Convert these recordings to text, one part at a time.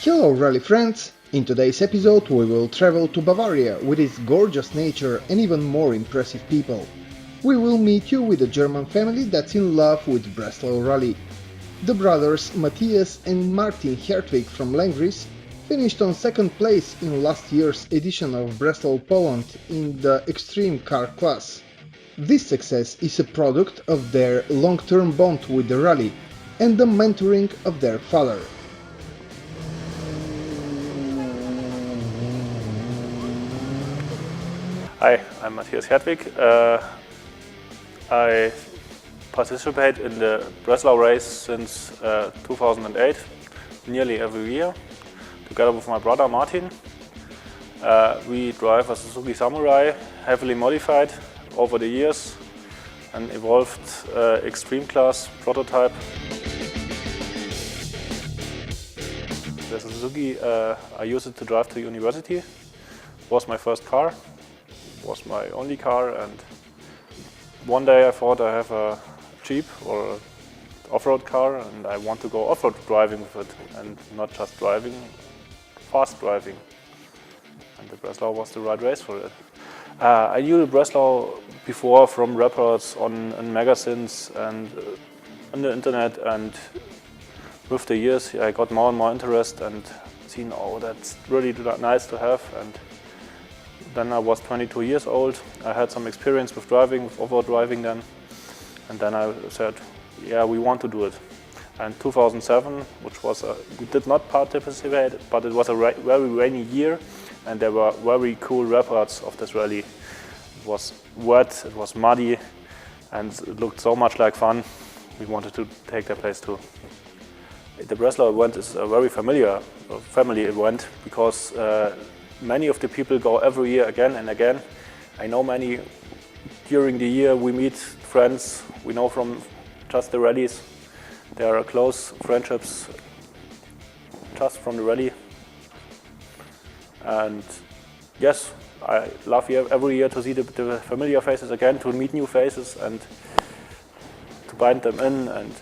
Hello rally friends! In today's episode we will travel to Bavaria with its gorgeous nature and even more impressive people. We will meet you with a German family that's in love with Breslau Rally. The brothers Matthias and Martin Hertwig from Langries finished on second place in last year's edition of Breslau Poland in the extreme car class. This success is a product of their long-term bond with the rally and the mentoring of their father. Hi, I'm Matthias Hertwig. I participate in the Breslau race since 2008, nearly every year, together with my brother Martin. We drive a Suzuki Samurai, heavily modified over the years, an evolved extreme class prototype. The Suzuki I used it to drive to university. It was my first car. Was my only car, and one day I thought I have a Jeep or off-road car and I want to go off-road driving with it and not just driving, fast driving. And the Breslau was the right race for it. I knew the Breslau before from reports on magazines and on the internet, and with the years I got more and more interest and seen, oh, that's really nice to have. And then I was 22 years old. I had some experience with driving, with off-road driving then. And then I said, yeah, we want to do it. And 2007, which was we did not participate, but it was a very rainy year, and there were very cool reports of this rally. It was wet, it was muddy, and it looked so much like fun. We wanted to take that place too. The Breslau event is a very familiar family event because many of the people go every year again and again. I know many. During the year we meet friends we know from just the rallies. There are close friendships just from the rally. And yes, I love every year to see the familiar faces again, to meet new faces and to bind them in. And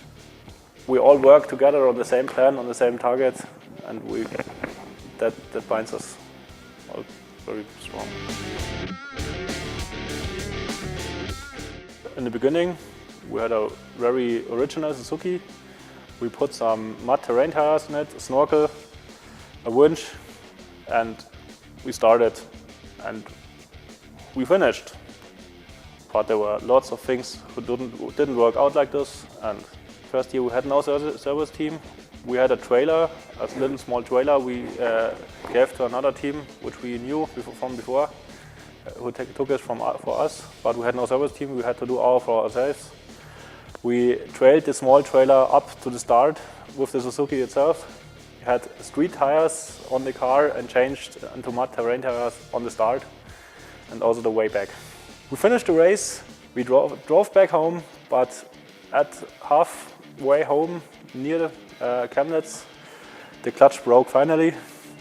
we all work together on the same plan, on the same target, and that binds us all very strong. In the beginning, we had a very original Suzuki. We put some mud terrain tires in it, a snorkel, a winch, and we started and we finished. But there were lots of things who didn't work out like this. And first year we had no service team. We had a trailer, a little small trailer we gave to another team, which we knew from before, who took it for us, but we had no service team, we had to do all for ourselves. We trailed the small trailer up to the start with the Suzuki itself. We had street tires on the car and changed into mud terrain tires on the start and also the way back. We finished the race, we drove back home, but at halfway home, near Chemnitz, the clutch broke finally,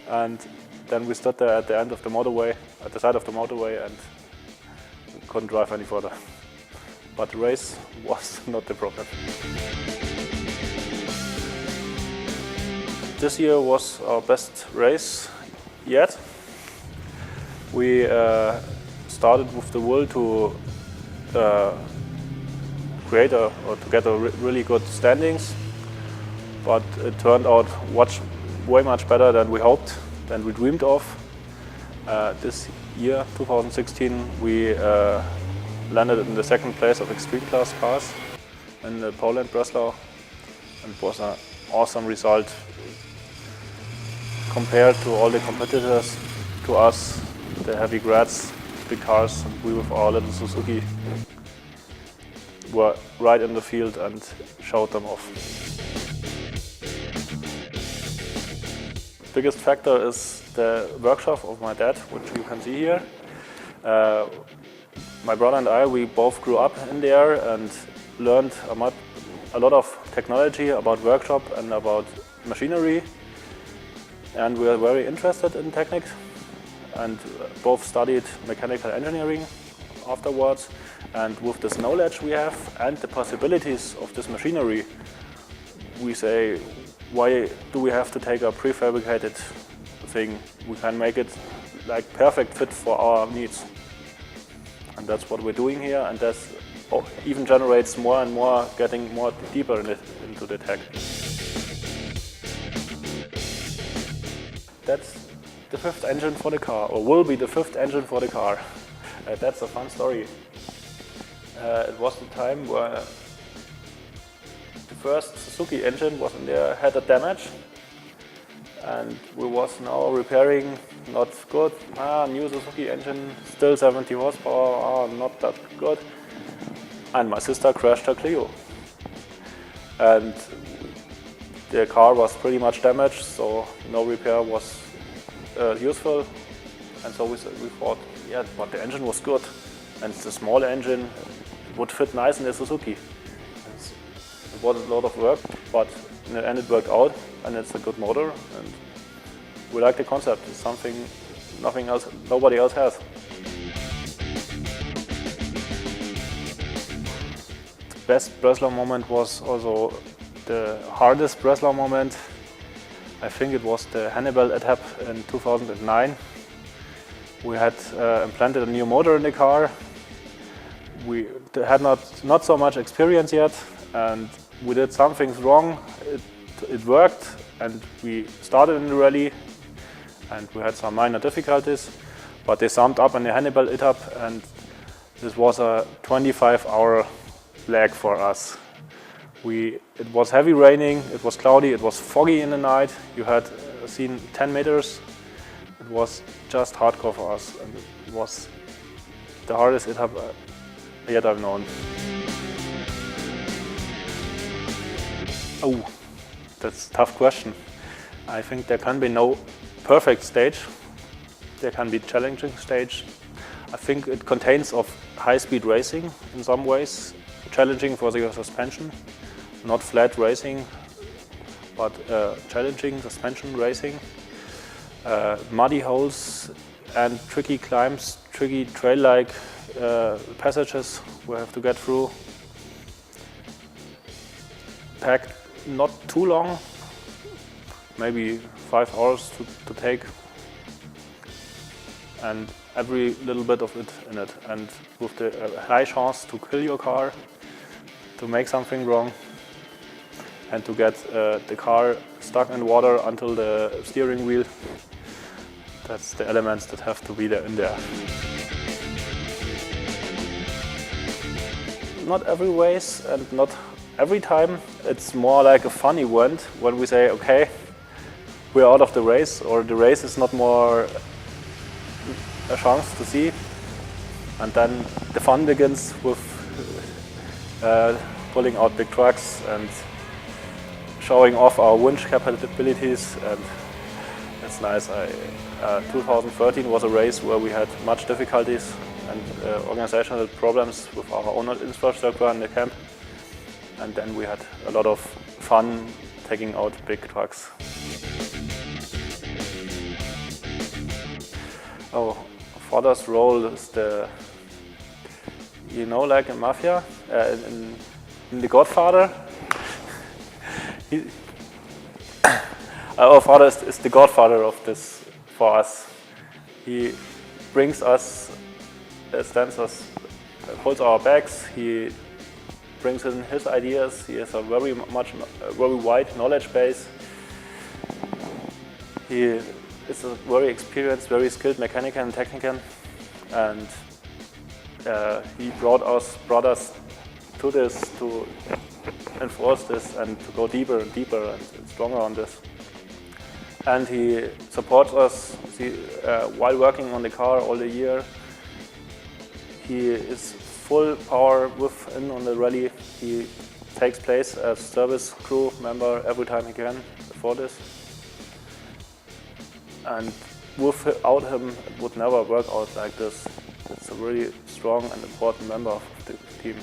and then we stood there at the end of the motorway, at the side of the motorway, and couldn't drive any further. But the race was not the problem. This year was our best race yet. We started with the will to get a really good standings, but it turned out way much better than we hoped, than we dreamed of. This year, 2016, we landed in the second place of extreme class cars in the Poland Breslau, and it was an awesome result compared to all the competitors. To us, the heavy Graz, big cars, and we with our little Suzuki were right in the field and showed them off. Biggest factor is the workshop of my dad, which you can see here. My brother and I, we both grew up in there and learned a lot of technology about workshop and about machinery. And we are very interested in techniques and both studied mechanical engineering afterwards. And with this knowledge we have and the possibilities of this machinery, we say, why do we have to take a prefabricated thing? We can make it like perfect fit for our needs. And that's what we're doing here, and that even generates more and more, getting more deeper into the tech. That's the fifth engine for the car, or will be the fifth engine for the car. That's a fun story. It was the time where the first Suzuki engine was in there, had a damage, and we was now repairing. Not good. New Suzuki engine, still 70 horsepower. Not that good. And my sister crashed her Clio, and the car was pretty much damaged, so no repair was useful. And so we thought, yeah, but the engine was good, and it's a small engine, it would fit nice in the Suzuki. It was a lot of work, but in the end it worked out, and it's a good motor, and we like the concept. It's something nobody else has. The best Breslau moment was also the hardest Breslau moment. I think it was the Hannibal Etape in 2009. We had implanted a new motor in the car. We had not so much experience yet, and we did some things wrong. It worked, and we started in the rally, and we had some minor difficulties, but they summed up in the Hannibal Etape, and this was a 25-hour lag for us. It was heavy raining, it was cloudy, it was foggy in the night. You had seen 10 meters. It was just hardcore for us, and it was the hardest Etape yet I've known. Oh, that's a tough question. I think there can be no perfect stage. There can be challenging stage. I think it contains of high-speed racing in some ways, challenging for the suspension, not flat racing, but challenging suspension racing. Muddy holes and tricky climbs, tricky trail-like passages we have to get through. Packed not too long, maybe 5 hours to take, and every little bit of it in it, and with the high chance to kill your car, to make something wrong, and to get the car stuck in water until the steering wheel. That's the elements that have to be there in there. Not every race and not every time. It's more like a fun event when we say, okay, we're out of the race, or the race is not more a chance to see, and then the fun begins with pulling out big trucks and showing off our winch capabilities, and it's nice. 2013 was a race where we had much difficulties and organizational problems with our own infrastructure in the camp, and then we had a lot of fun taking out big trucks. Oh, father's role is like in Mafia, in The Godfather. Our father is the godfather of this for us. He brings us, stands us, holds our backs. He brings in his ideas. He has a very wide knowledge base. He is a very experienced, very skilled mechanic and technician, and he brought us to this, to enforce this and to go deeper and deeper and stronger on this. And he supports us while working on the car all the year. He is full power within on the rally. He takes place as service crew member every time he can for this. And without him, it would never work out like this. It's a really strong and important member of the team.